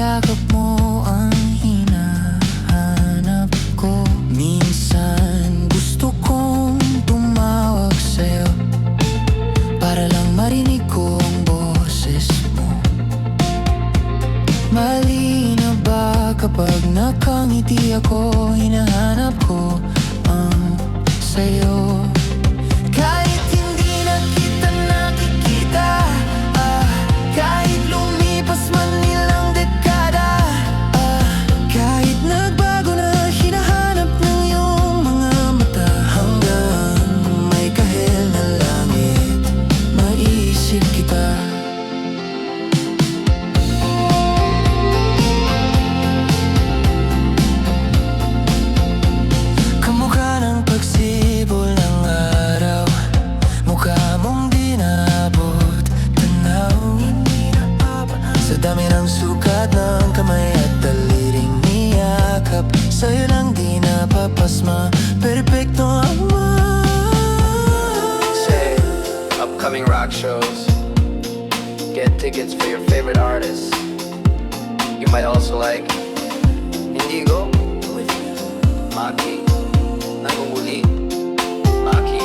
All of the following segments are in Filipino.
yakap mo ang hinahanap ko. Minsan gusto kong tumawag sa'yo para lang marinig ko ang boses mo. Mali na ba kapag nakangiti ako? Hinahanap ko ang sa'yo. Kahit hindi na kita nakikita, kahit lumipas man ilang dekada, kahit nagbago na hinahanap ng iyong mga mata, hanggang may kahel na langit, maiisip kita. Kamukha ng pagsibol ng araw, mukha mong di naabot tanaw. Sa dami ng sukat ng kamay at daliring niyakap, sa'yo lang di napapasma, perpekto ang Say, upcoming rock shows. Get tickets for your favorite artists. You might also like Indigo, Maki, Naguguli, Maki.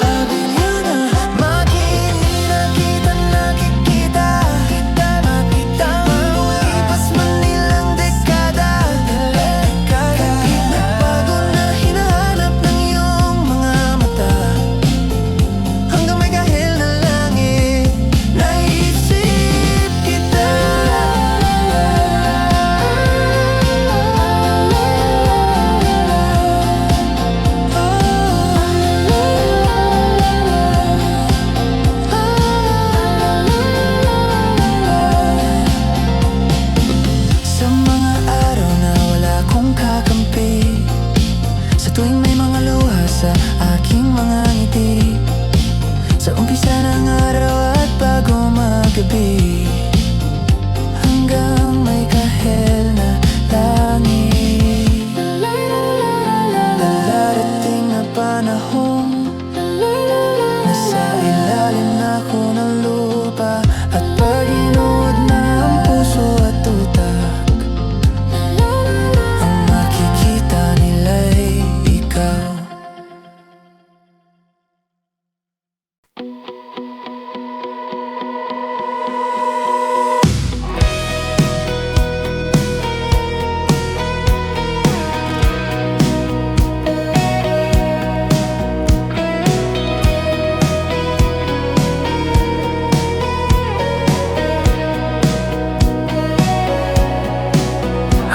Sabi niya na Maki, hindi na kita nakikita, lumipas man ilang dekada, kahit nagbago na hinahanap ng iyong mga mata, hanggang may kahel na langit, naisip kita. Sa mga araw na wala akong kakampi, sa tuwing may mga luha sa aking mga ngiti, sa umpisa ng araw at bago magabi, hanggang may kahel na langit. Darating na panahon, nasa ilalim na ako ng lupa, at pag inuod na ang puso at utak, ang makikita nila'y ikaw.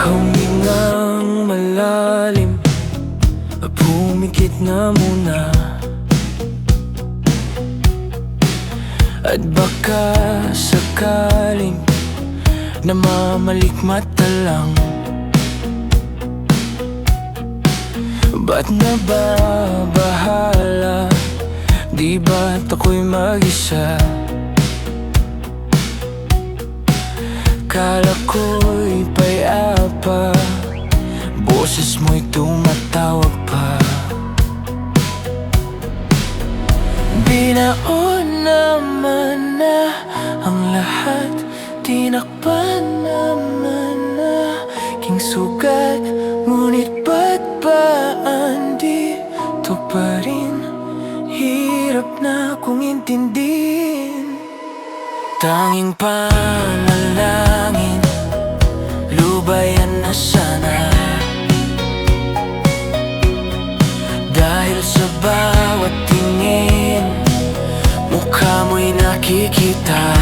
Humingang malalim, pumikit na muna, at baka sakaling namamalikmata lang. Ba't nababahala? Di ba't ako'y mag-isa? Kala ko'y payapa, boses mo'y tumatawag pa. Binaon naman na ang lahat, tinakpan naman na king sugat, ngunit ba't ba andito pa rin? Hirap na kong intindihin. Tanging panalangin, lubayan na sana, dahil sa bawat tingin, mukha mo'y nakikita.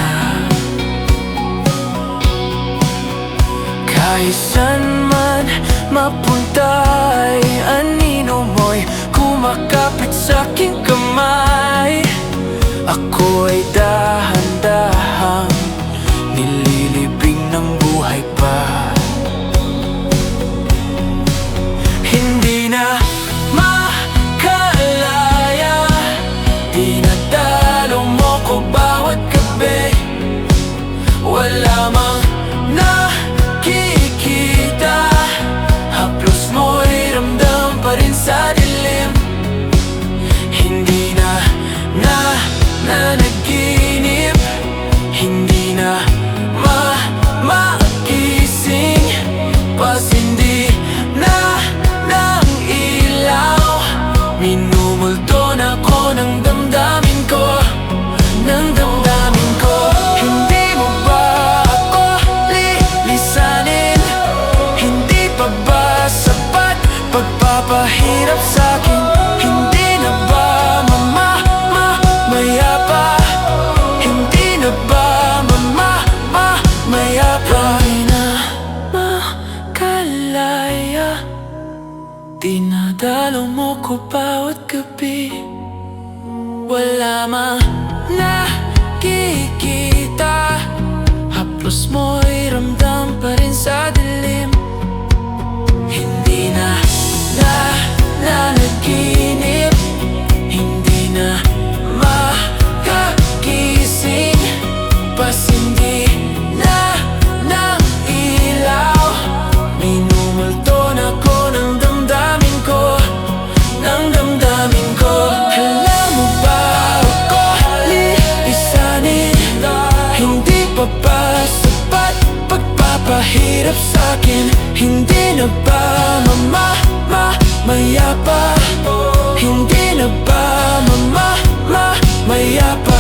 Kahit saan man mapunta'y anino mo'y kumakapit sa'king kamay. Ako ay dahan-dahang nililibing ng buhay pa. Hindi na makalaya, dinadalo mo ko bawat gabi. Wala mang nakikita, haplos mo'y ramdam pa rin sa dilim. Hindi na nanaginip, hindi na makikita. ko bawat gabi. Wala mang nakikita, haplos mo'y ramdam pa rin sa dilim. Hindi na nanaginip, hindi na makakising, pasindi na ng ilaw. Minumulto na ko ng damdamin ko, ng damdamin ko. Alam mo ba ako liisanin? Hindi pa ba sapat pagpapahirap sa'kin? Hindi na ba mayapa? Hindi na ba mayapa?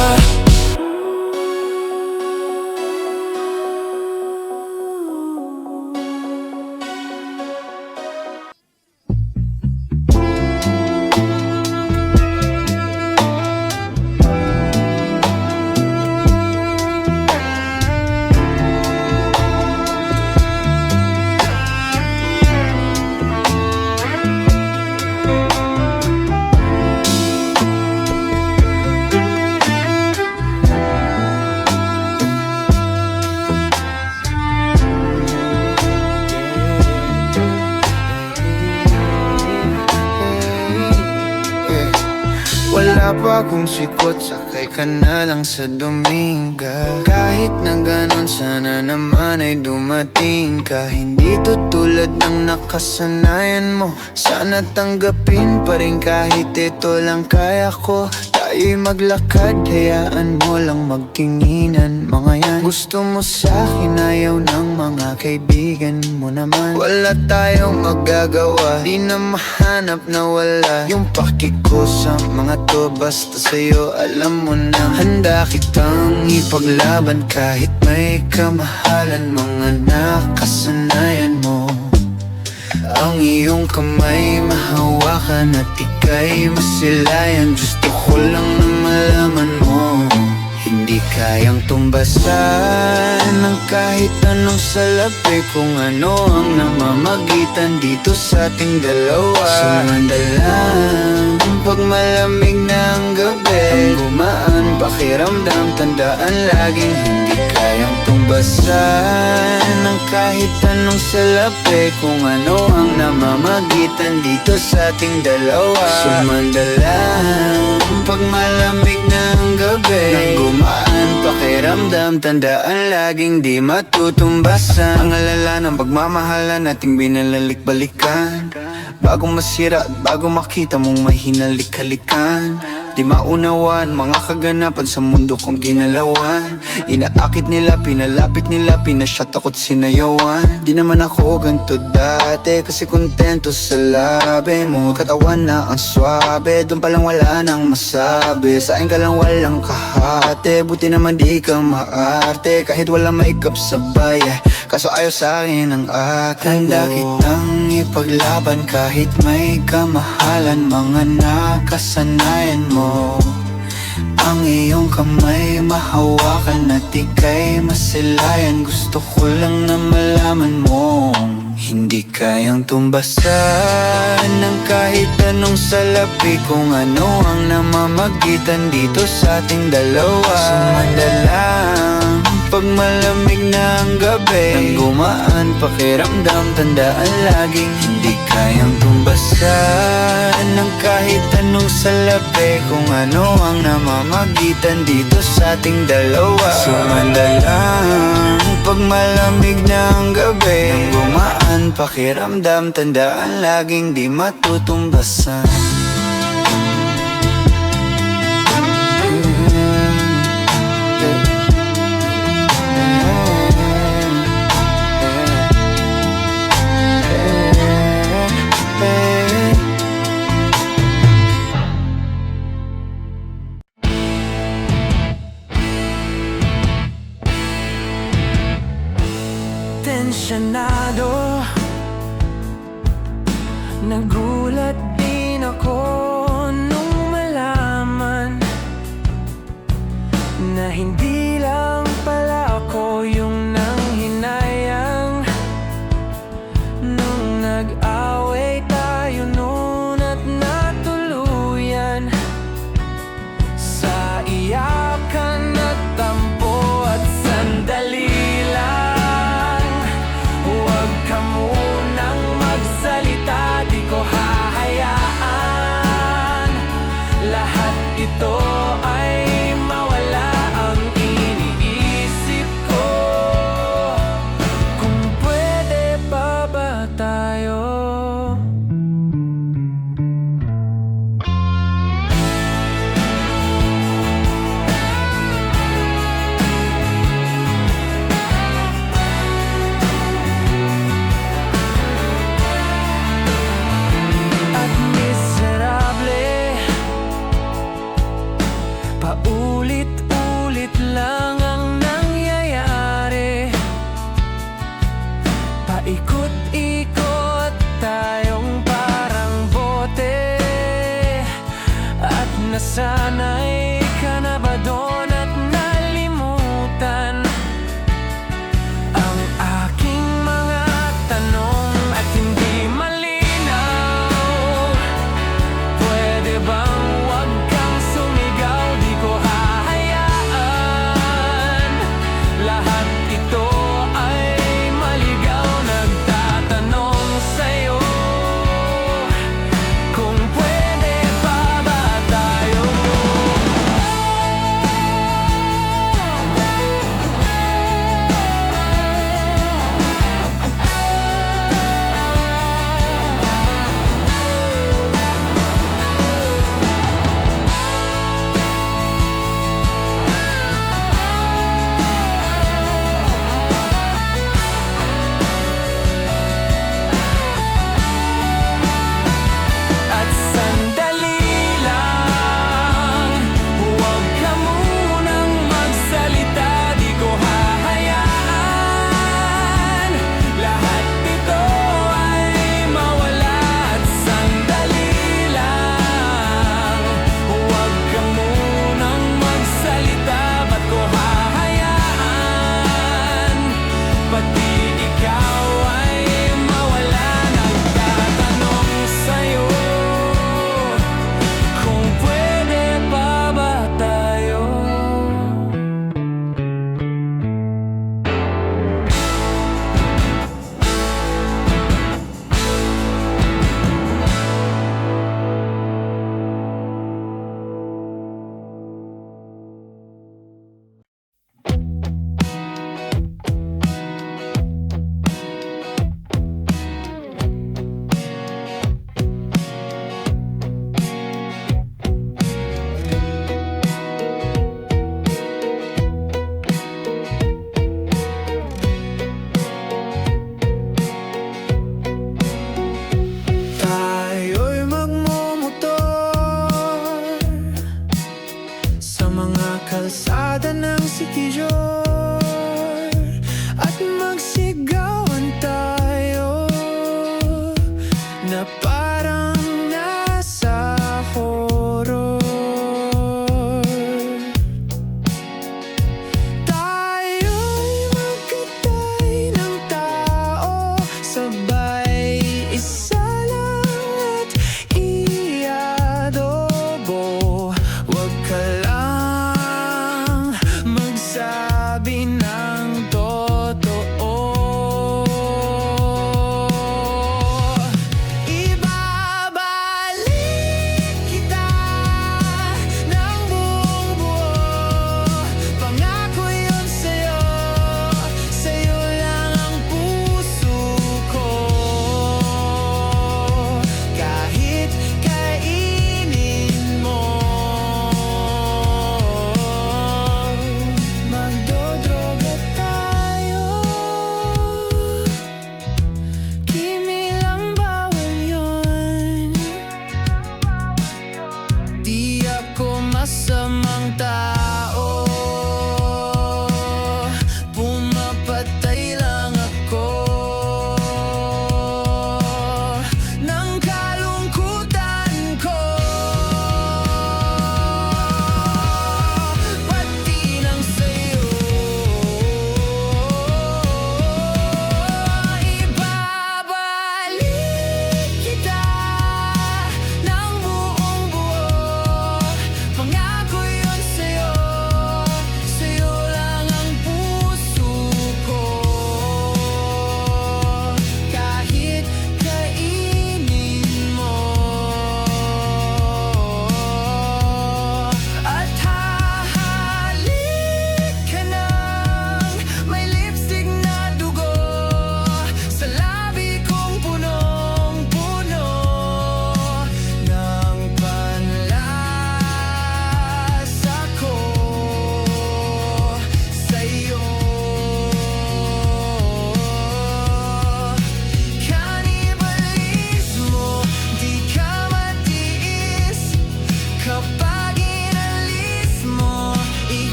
Wala pa akong sikot, sakay ka na lang sa Dominga. Kahit na ganon, sana naman ay dumating ka. Hindi to tulad ng nakasanayan mo, sana tanggapin pa rin kahit ito lang kaya ko. Tayo'y maglakad, hayaan mo lang magtinginan. Mga yan, gusto mo sa'kin, ayaw ng mga kaibigan mo naman. Wala tayong magagawa, di na mahanap na wala yung paki ko sa mga to. Basta sa'yo alam mo na handa kitang ipaglaban kahit may kamahalan. Mga nakasanayan mo, ang iyong kamay mahawakan at ika'y masilayan. Gusto ko lang na malaman mo, hindi kayang tumbasan ng kahit anong salapi. Kung ano ang namamagitan dito sa ating dalawa. Sumandalang pag malamig na ang gabi, ang gumaan pakiramdam, tandaan laging hindi kayang tumbasan ng kahit anong salapi. Kung ano ang namamagitan dito sa ating dalawa. Sumandalang pag malamig na ang gabi, ang gumaan pakiramdam, tandaan laging di matutumbasan. Ang alala ng pagmamahalan nating binalalik-balikan, bago masira at bago makita mong may hinalik-halikan. Di maunawan mga kaganapan sa mundo kong ginalawan. Inaakit nila, pinalapit nila, pinasyat ako't sinayawan. Di naman ako ganito dati, kasi kontento sa labi mo. Katawan na ang swabe, doon palang wala nang masabi. Sa akin ka lang walang kahate, buti naman di ka maarte. Kahit wala maikap sabay, kaso ayaw sa akin ang akin. Handa kitang ipaglaban kahit may kamahalan. Mga nakasanayan mo, ang iyong kamay mahawakan at ika'y masilayan. Gusto ko lang na malaman mo, hindi kayang tumbasan ng kahit anong salapi. Kung ano ang namamagitan dito sa ating dalawa. Sumandalang pag malamig na ang gabi, ang gumaan pakiramdam, tandaan laging hindi kayang tumbasan ng kahit anong salapi. Kung ano ang namamagitan dito sa ating dalawa. Sumandalang pag malamig na ang gabi, ang gumaan pakiramdam, tandaan laging di matutumbasan. Tensyonado, nagulat din ako nung malaman na hindi lang pala ako yung nanghinayang nung nag-away tayo noon at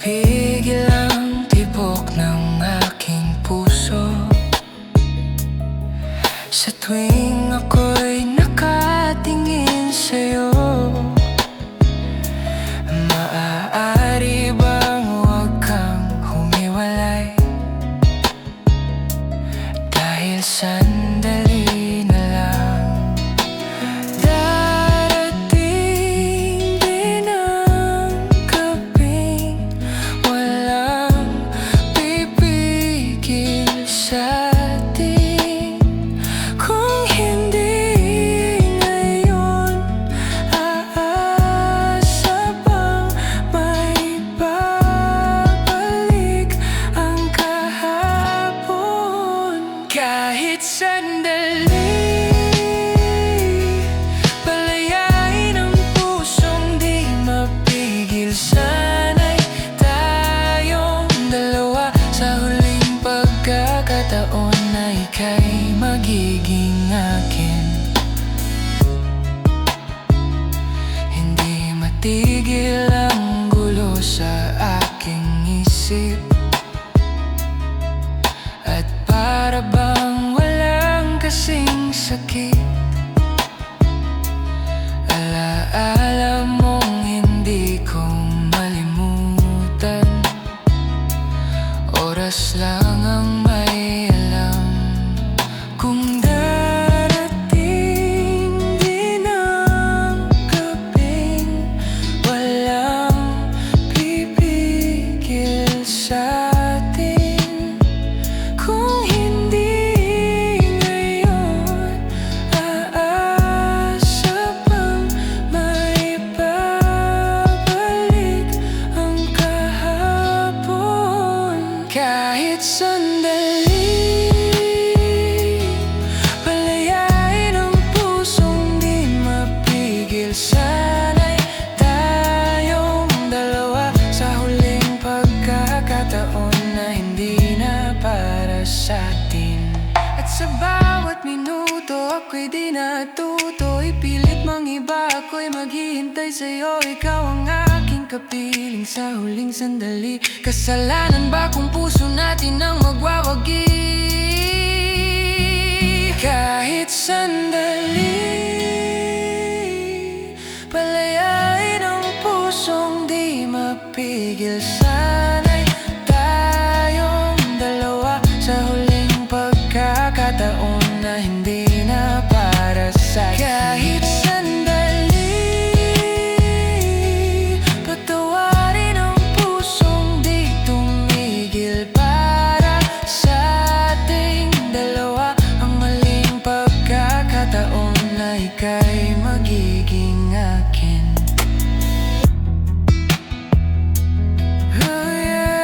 mapigil ang tibok ng aking puso sa tuwing ako'y nakatingin sa'yo. Maaari bang huwag kang humiwalay? Dahil sandali na lang darating din ang gabing walang pipigil sa'tin. Kung hindi ngayon, aasa bang may babalik ang kahapon? Kahit sandali, palayain ang pusong di mapigil. Sana'y tayong dalawa sa huling pagkakataon na ika'y magiging akin. Hindi matigil ang gulo sa aking isip, at para bang walang kasing sakit. Alaala mong hindi ko malimutan, oras lang ang may alam. Kung darating din ang gabing walang pipigil sa'tin. Kung hindi ngayon, aasa bang may babalik ang kahapon? Kahit sandali, palayain ang pusong di mapigil. Sana'y tayong dalawa sa huling pagkakataon na hindi na para sa'tin. At sa bawat minuto ako'y di natuto, ipilit mang iba ako'y maghihintay sa'yo. Ikaw ang aking kapiling sa huling sandali. Kasalanan ba kung puso natin ang magwawagi? Kahit sandali, palayain ang pusong di mapigil. Sana'y tayong dalawa sa huling pagkakataon na hindi na para sa'kin. Kahit sandali, patawarin ang pusong di tumigil. Para sa ating dalawa ang maling pagkakataon na ika'y magiging akin. Oh, yeah,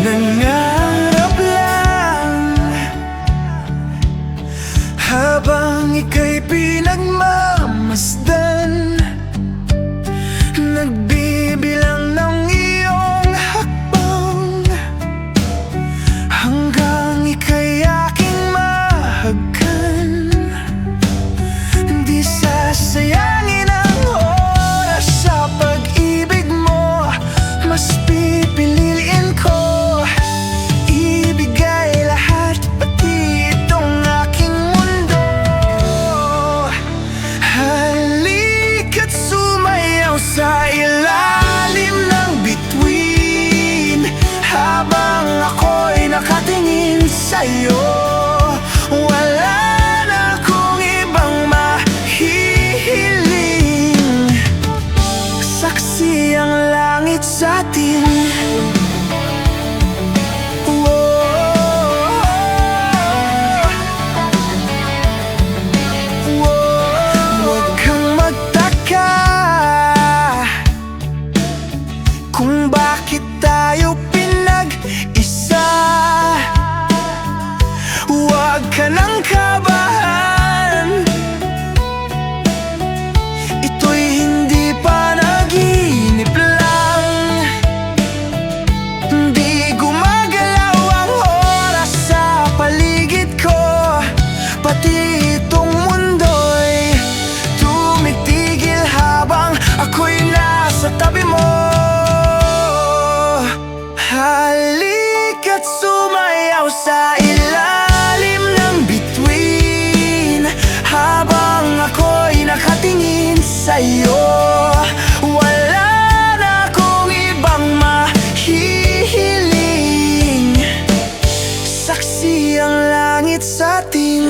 nangarap lang habang ika'y pinagmamasdan, nagbibilang ng iyong hakbang hanggang ika'y aking mahagkan. Di sasayangin ang oras sa pag-ibig mo, mas pipiliin ko ibigay lahat, pati itong aking mundo. Halika't sumayaw sa ilalim ng bituin habang ako'y nakatingin sa'yo. Wala na akong ibang mahihiling, saksi ang langit sa'tin. Huwag kang magtaka sa'yo. Wala na akong ibang mahihiling. Saksi ang langit sa atin.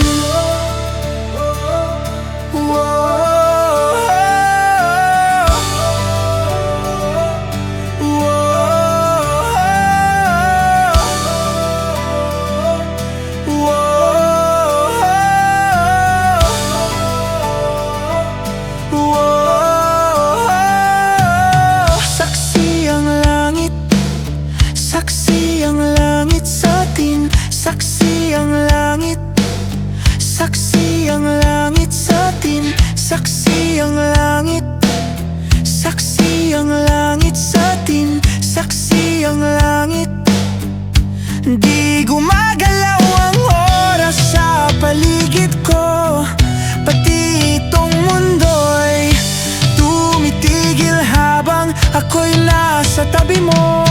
Saksi ang langit sa atin. Saksi ang langit. Saksi ang langit sa atin. Saksi ang langit. Saksi ang langit sa atin. Saksi ang langit. Di gumagalaw ang oras sa paligid ko. Pati itong mundo'y tumitigil habang ako'y nasa tabi mo.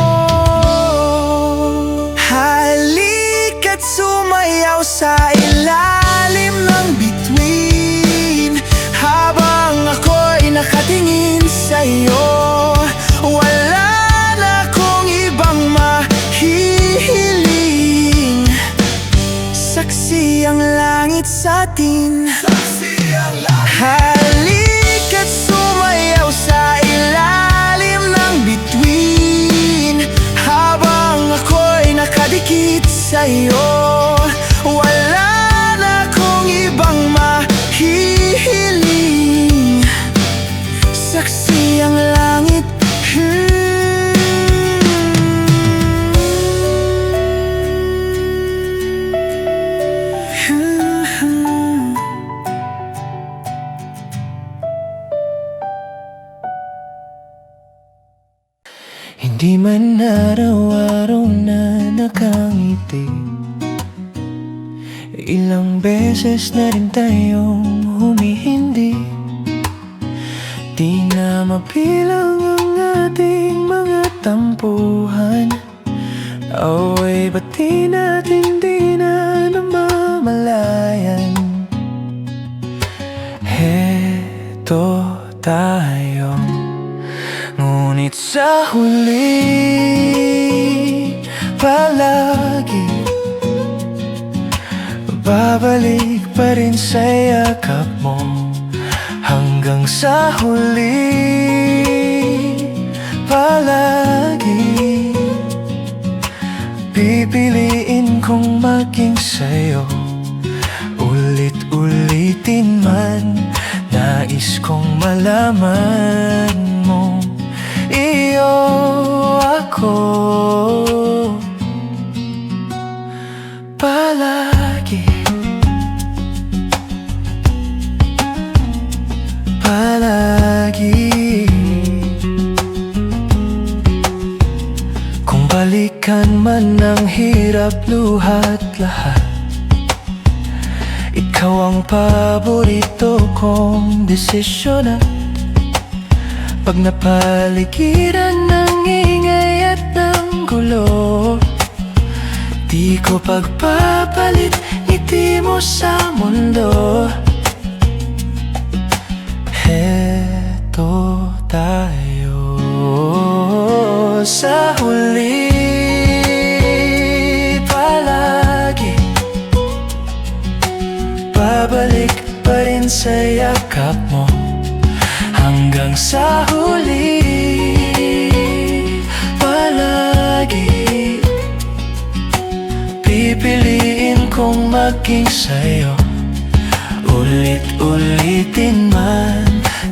Halika't sumayaw sa ilalim ng bituin habang ako'y nakatingin sa'yo. Wala na akong ibang mahihiling. Saksi ang langit sa atin. Halika't sumayaw sa ilalim ng bituin habang ako'y nakadikit sa'yo. Wala na akong ibang mahihiling. Saksi ang langit. Hindi man araw-araw na nakangiti, ilang beses na rin tayong humihindi. Di na mapilang ang ating mga tampuhan. Away ba't di natin di na namamalayan? Heto tayo, ngunit sa huli palagi babalik pa rin sa yakap mo. Hanggang sa huli palagi pipiliin kong maging sa'yo. Ulit-ulitin man, nais kong malaman mo iyo ako palagi. Palagi. Kung balikan man ang hirap, luhat lahat, ikaw ang paborito kong desisyon. At pag napaligiran ng ingay at ng gulo, di ko pagpapalit ngiti mo sa mundo. Heto tayo sa huli palagi, babalik pa rin sa yakap mo. Hanggang sa huli palagi pipiliin kong maging sa'yo. Ulit-ulitin man,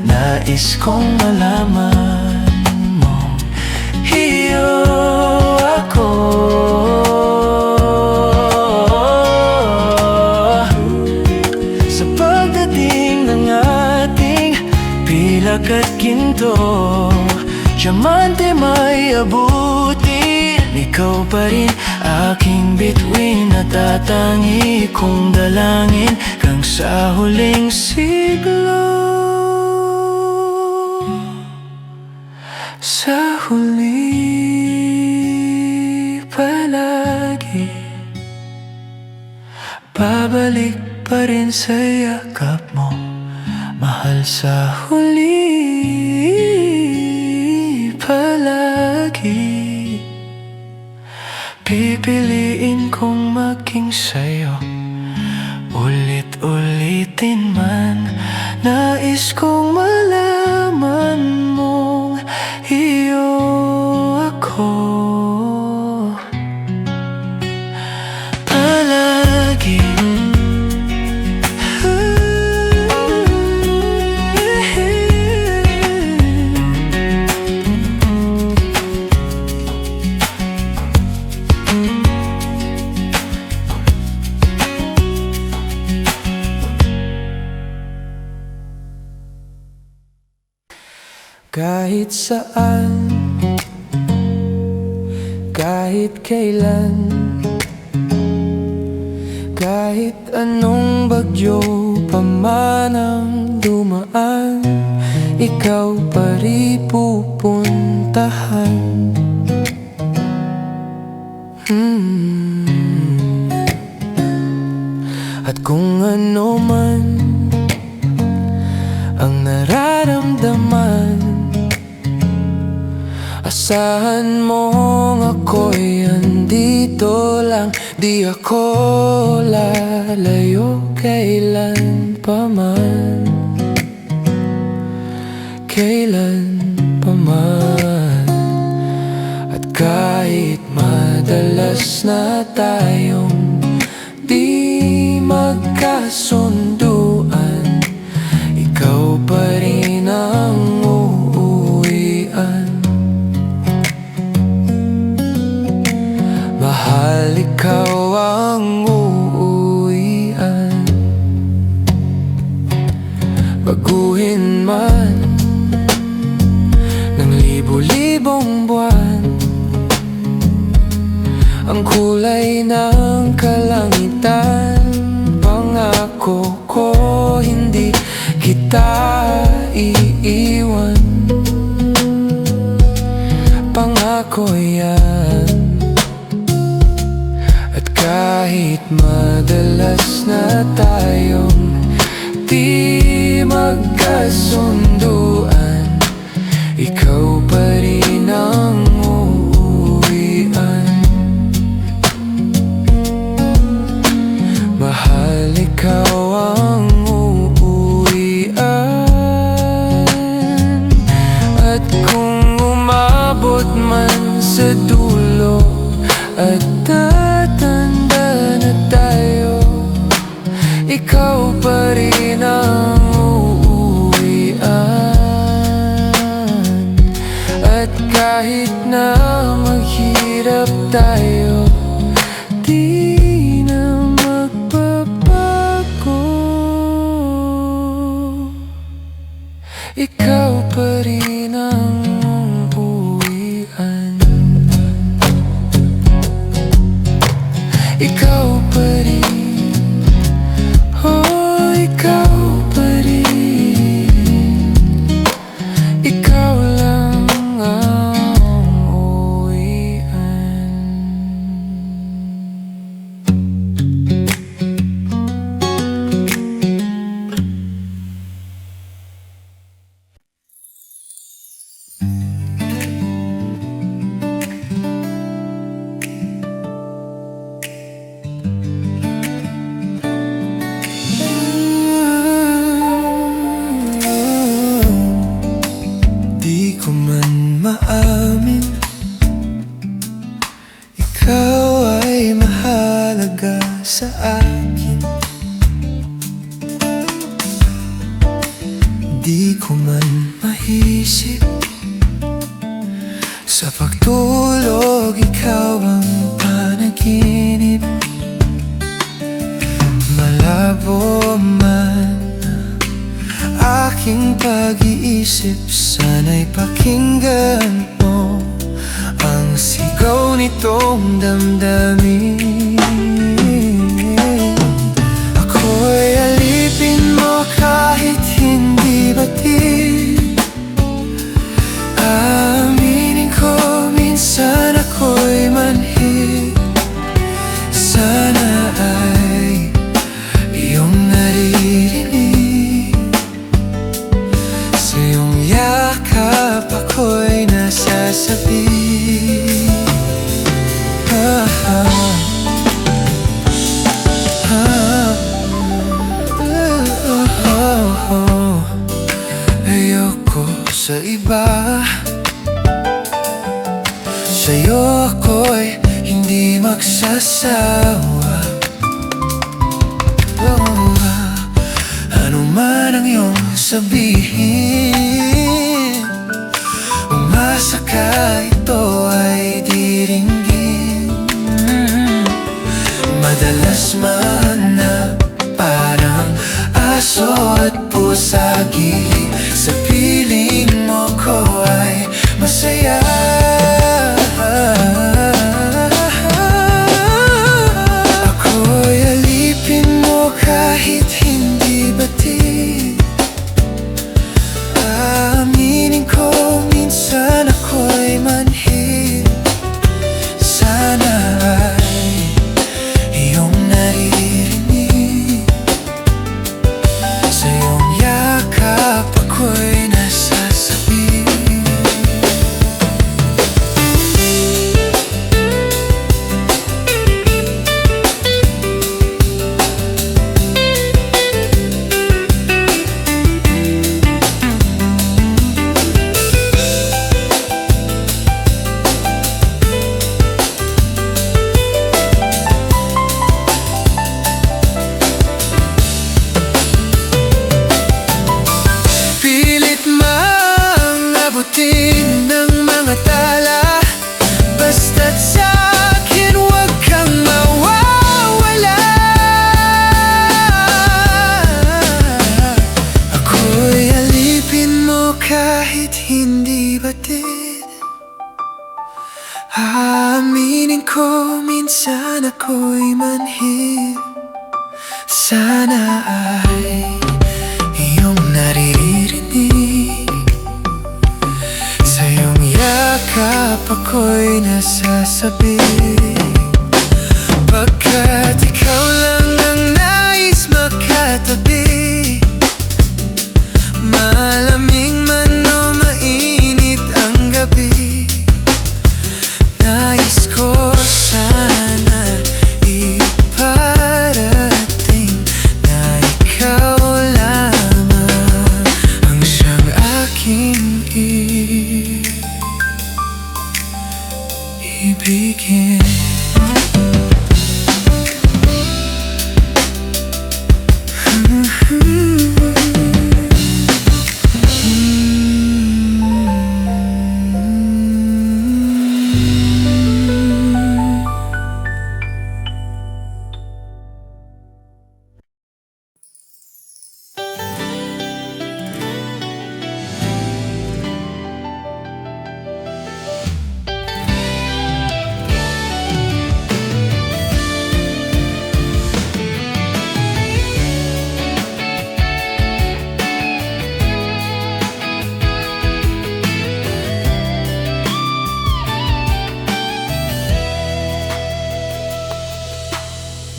nais kong malaman mo iyo ako. Sa pagdating ng ating pilak at ginto, diamante may abutin, ikaw pa rin aking bituin at tatangi kong dalangin hanggang sa huling siglo. Sa huli palagi babalik pa rin sa yakap mo, mahal. Sa huli pipiliin kong maging sa'yo. Ulit-ulitin man, nais kong malaman mong iyo ako palagi. Kahit saan, kahit kailan, kahit anong bagyo pa man ang dumaan, ikaw pa rin pupuntahan. At kung ano man ang nararamdaman, asahan mong ako'y andito lang. Di ako lalayo kailan pa man, kailan pa man. At kahit madalas na tayong di magkasunduan, ikaw pa rin ang uuwian. Mahal, ikaw ang uuwian. Baguhin man ng libo-libong buwan ang kulay ng kalangitan, pangako ko hindi kita iiwan. Pangako yan. At kahit madalas na tayong di magkasunduan, ikaw pa rin ang uuwian. Mahal, ikaw ang uuwian. At kung umabot man sa dulo at tatanda na tayo, ikaw pa rin ang uuwian. At kahit na maghirap tayo, di na magbabago. Ikaw pa rin ang uuwian. Ikaw pa rin, oh, ikaw pa rin. Ikaw lang ang uuwian. Di ko man maamin, ikaw ay mahalaga sa akin. Di ko man maisip, sa pagtulog ikaw ang panaginip. Malabo man aking pag-iisip, sana'y pakinggan mo ang sigaw nitong damdamin. Ako'y alipin mo kahit hindi batid. Aminin ko minsan ako'y manhid. Sana ay iyong naririnig. Sa iyong yakap ako'y nasasabi. sa iba. Sa'yo ako'y hindi magsasawa. Ano man ang iyong sabihin, umasa ka ito ay diringgin. Madalas mahanap parang aso at pusa, gili sa piling mo ko ay masaya. Ako'y alipin mo kahit hindi batid. Aaminin ko minsan ako'y manhid. Sana ay iyong naririnig. Sa iyong yakap ako'y nasasabi. Pilit mang abutin ng mga tala, basta't sa'kin huwag kang mawawala. Ako'y alipin mo kahit hindi batid. Aaminin ko minsan ako'y manhid. Sana ay iyong naririnig. Sa iyong yakap ako'y nasasabi. Pagkat ikaw lang ang nais makatabi. Malamig man o mainit ang gabi, nais ko sana iparating na ikaw lamang ang siyang aking ibigin.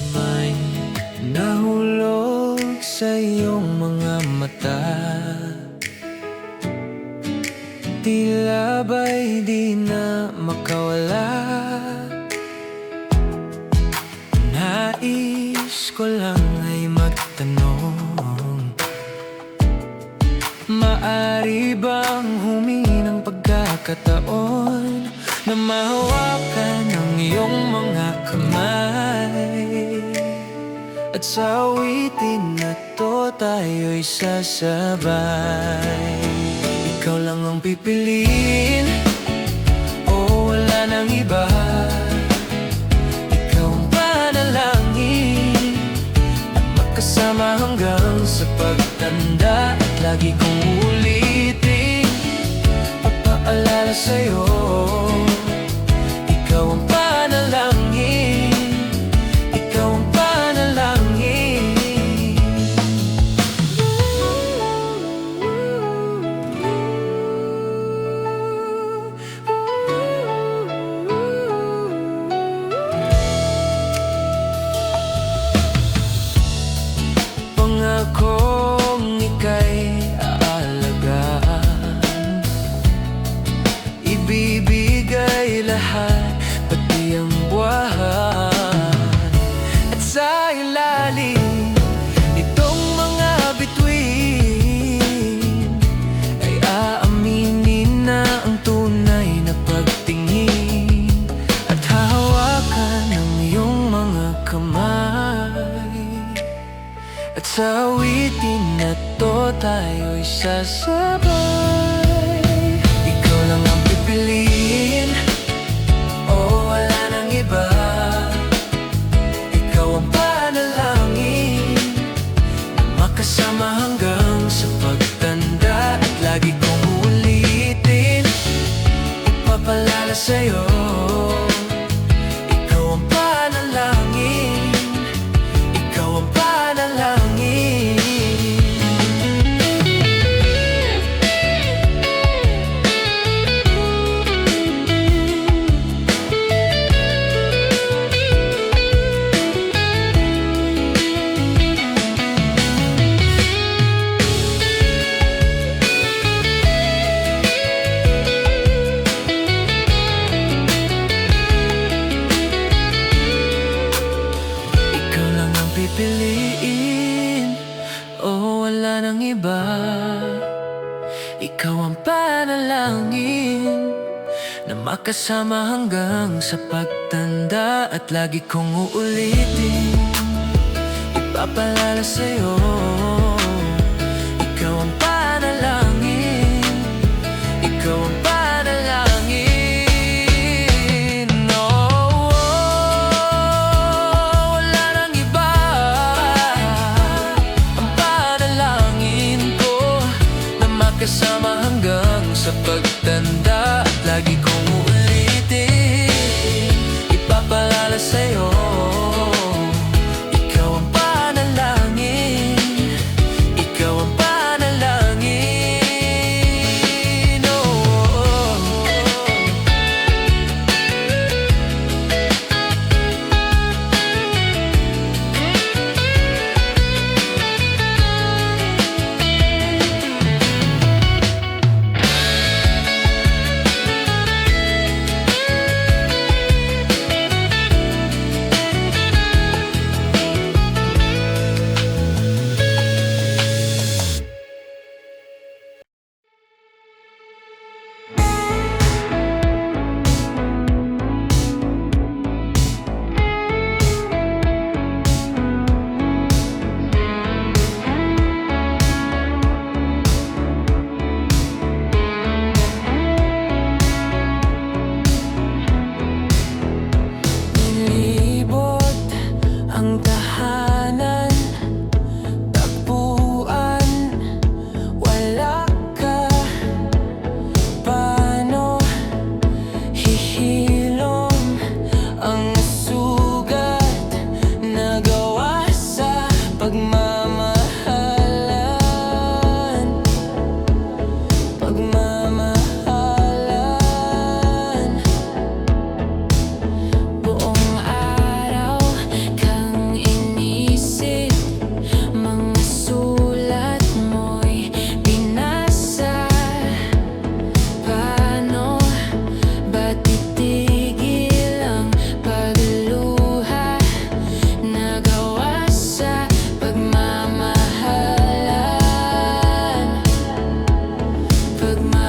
May nahulog sa iyong mga mata, tila ba'y di na makawala. Nais ko lang ay magtanong, maari bang humingi ng pagkakataon na mahawakan ang iyong mga kamay? At sa awitin na to tayo'y sasabay. Ikaw lang ang pipiliin, o wala nang iba. Ikaw ang panalangin at magkasama hanggang sa pagtanda. At lagi kong ulitin, papaalala sa'yo, ikaw ang panalangin. Ikaw ang panalangin. Pangakong ika'y aalagaan, ibibigay lahat, pati ang buwan. At sa ilalim nitong mga bituin ay aaminin sasabay. Ikaw lang ang pipiliin, oh wala nang iba. Ikaw ang panalangin na makasama hanggang sa pagtanda. At lagi kong uulitin, ipapalala sa'yo. Ikaw ang panalangin, ikaw ang panalangin. Ikaw lang ang pipiliin, oh wala nang iba. Ikaw ang panalangin na makasama hanggang sa pagtanda. At lagi kong uulitin, ipapalala sa'yo. Ikaw ang panalangin, ikaw ang panalangin. Oh, wala nang iba. Ang panalangin ko na makasama hanggang sa pagtanda. At lagi kong uulitin, ipapalala sa'yo. Ikaw ang panalangin, ikaw ang panalangin. Oh. Nilibot ang tahanan, tagpuan, wala ka. Paano hihilom ang sugat na gawa sa pagmamahalan? Pagmamahalan. Buong araw kang inisip, mga sulat mo'y binasa. Paano ba titigil ang pagluha na gawa sa pagmamahalan? Pagmamahalan.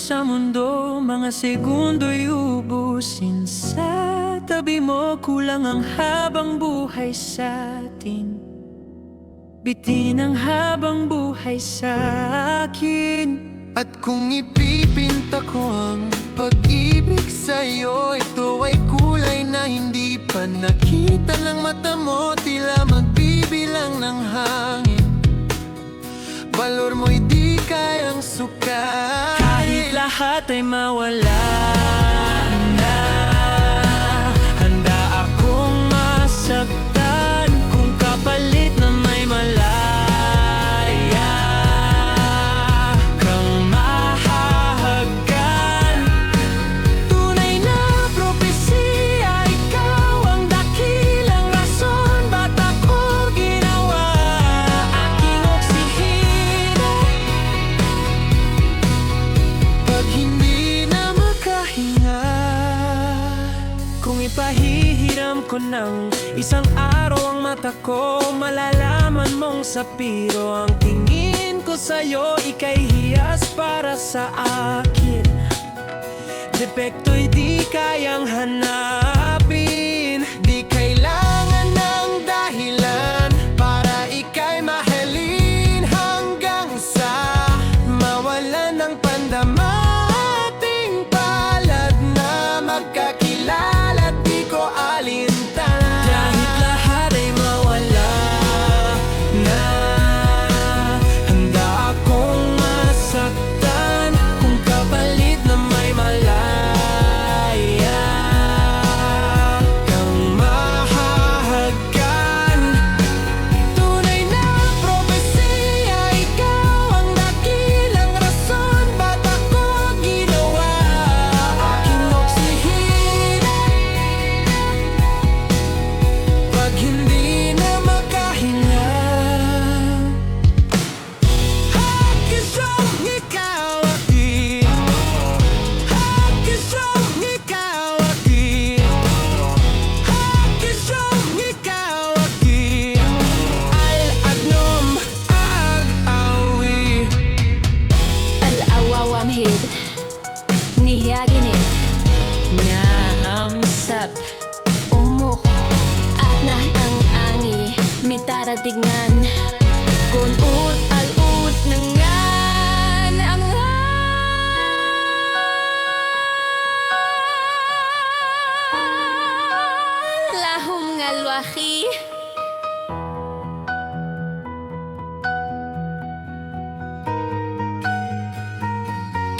sa mundo, mga segundo'y ubusin. Sa tabi mo, kulang ang habang buhay sa atin. Bitin ang habang buhay sa akin. At kung ipipinta ko ang pag-ibig sa'yo, ito ay kulay na hindi pa nakita ng mata mo. Tila magbibilang ng hangin, valor mo'y di kayang sukat. Kahit lahat ay mawala na, handa akong masaktan kung kapalit na may malaya kang mahahagan. Tunay na propesya, ikaw ang dakilang rason ba't ako ginawa aking oksihina. Pag hindi na makahinga, Kung ipahihiram ko ng isang araw ang mata ko, malalaman mong sapiro ang tingin ko sa'yo. Ika'y hiyas para sa akin, depekto'y di kayang hanapin. di kailangan ng dahilan para ika'y mahalin, hanggang sa mawalan ng pandama. Ating palad na magkakilala, di ko alintanan. Kahit lahat ay mawala na, handa akong masaktan kung kapalit na may malaya kang mahahagan. Tunay na propesya, ikaw ang dakilang rason ba't ako ginawa aking oksihina. Pag hindi na makahinga, hakisang ikaw akin, hakisang ikaw akin, hakisang ikaw akin. Al-adnom ag-awi. الأوامهد نهياجني Naamsat umuk at nahangangi mitaratignan kun ut al-ut nangan ang lahum ngalwahi.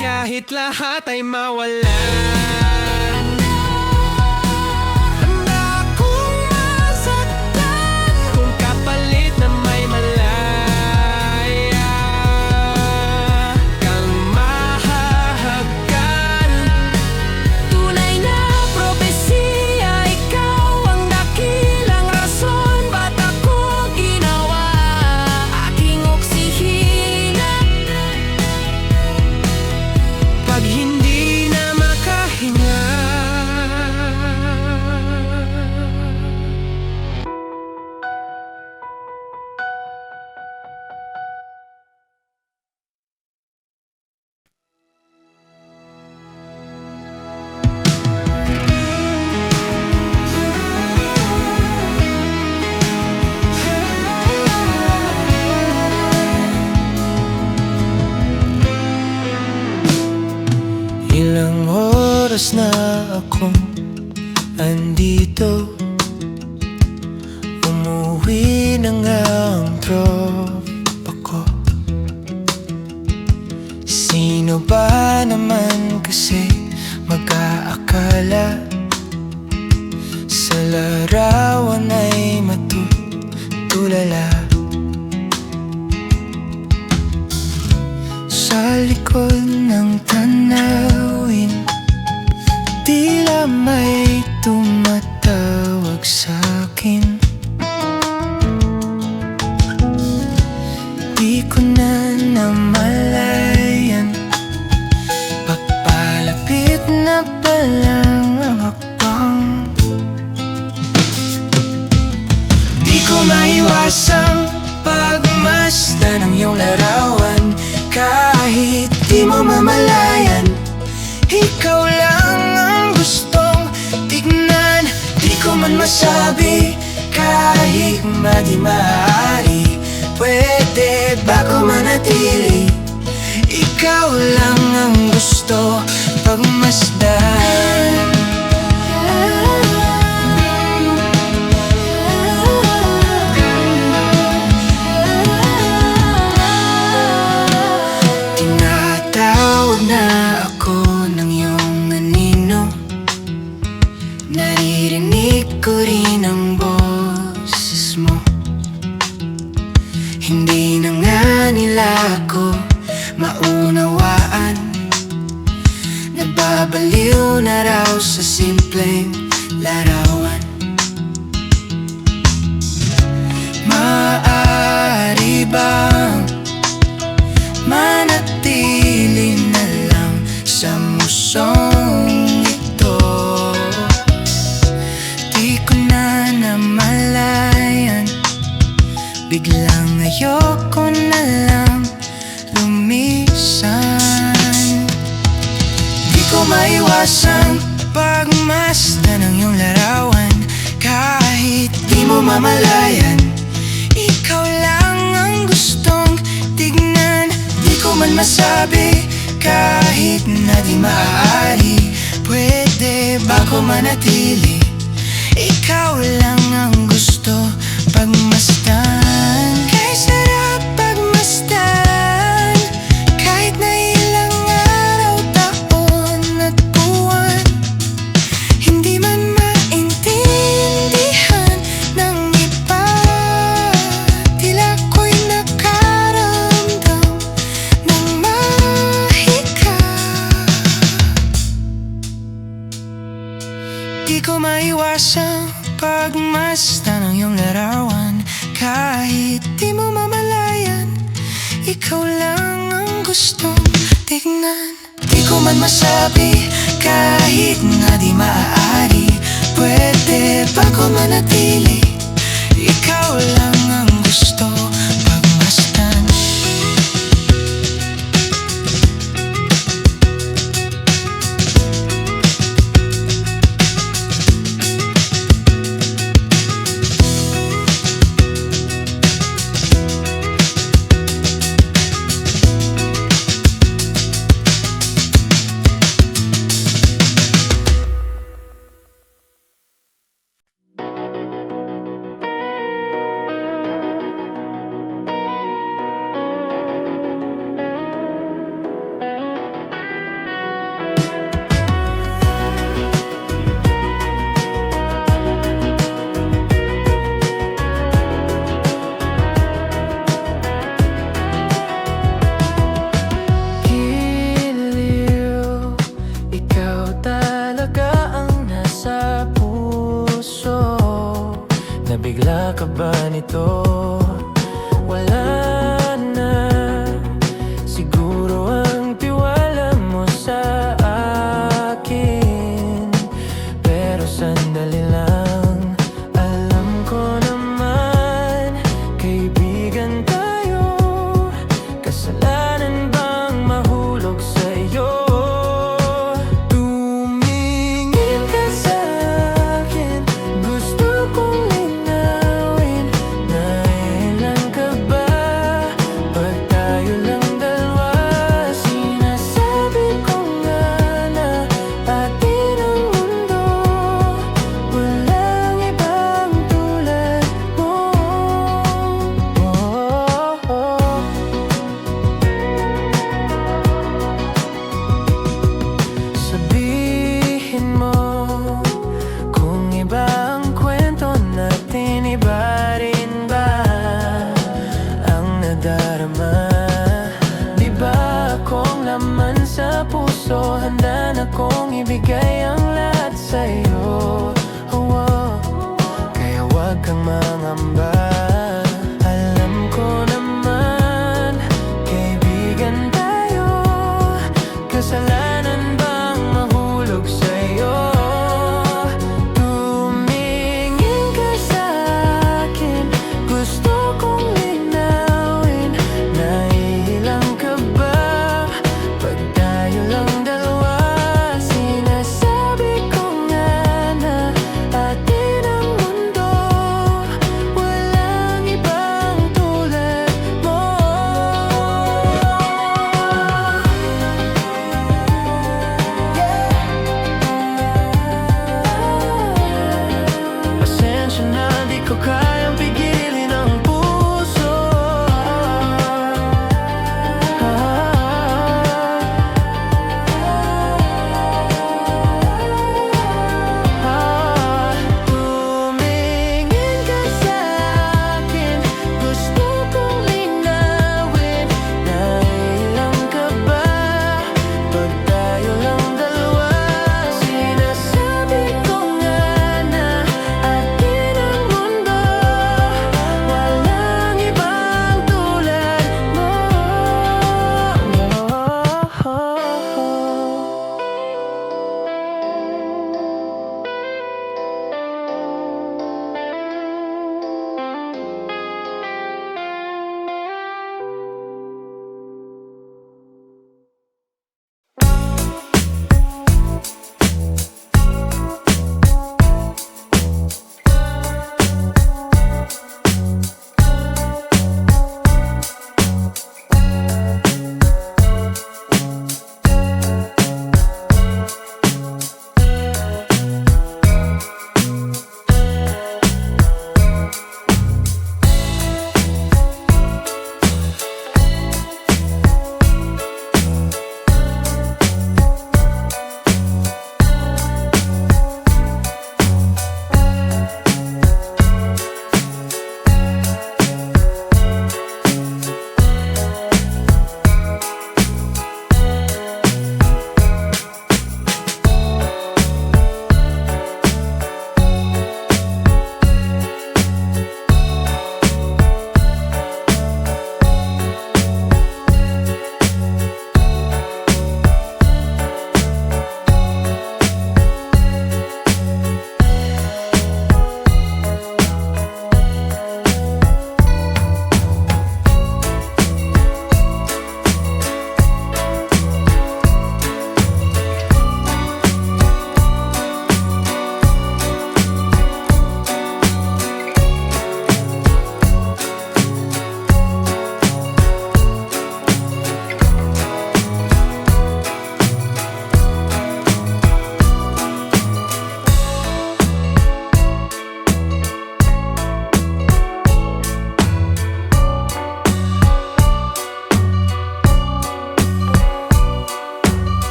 Kahit lahat ay mawala, handa akong masaktan kung kapalit na may malaya kang mahahagan. Tunay na propesya, ikaw ang dakilang rason ba't ako ginawa aking oksihina. Pag hindi na makahinga, ilang oras na akong andito, umuwi na nga ang tropa ko. Sino ba naman kasi mag-aakala sa larawan ay matutulala? Sa likod ng tanawin, tila may tumatawag sa'kin. Di ko na namalayan, pagpalapit na palang ang hakbang. Di ko maiwasang pagmasdan ng iyong larawan, kahit di mo mamalayan. na di maaari. Pwede ba ko manatili? Ikaw lang ang gusto pagmasdan. Tinatawag na ako ng iyong anino. Naririnig ko rin ang boses mo. Hindi na nga nila ako maunawaan. Nababaliw na raw sa simpleng larawan. Maaari bang manatili na lang sa musong ito? Di ko na namalayan, biglang ayoko na lang lumisan. Di ko maiwasang pagmasdan ng iyong larawan. Kahit di mo mamalayan, ikaw lang ang gustong tignan. Di ko man masabi kahit na di maaari. Pwede ba ko manatili? Ikaw lang ang gusto pagmasdan. Kay sarap pagmasdan, kahit na ilang araw, taon at buwan. Hindi man maintindihan ng iba, tila ko'y nakaramdam ng mahika. Di ko maiwasang pagmasdan ng iyong larawan. Kahit di mo mamalayan, ikaw lang ang gustong tignan. Di ko man masabi kahit nga di maaari. Pwede ba ko manatili? Ikaw lang ang gusto pagmasdan. Nabigla ka ba nito? Wala na siguro ang tiwala mo sa akin. Pero sandali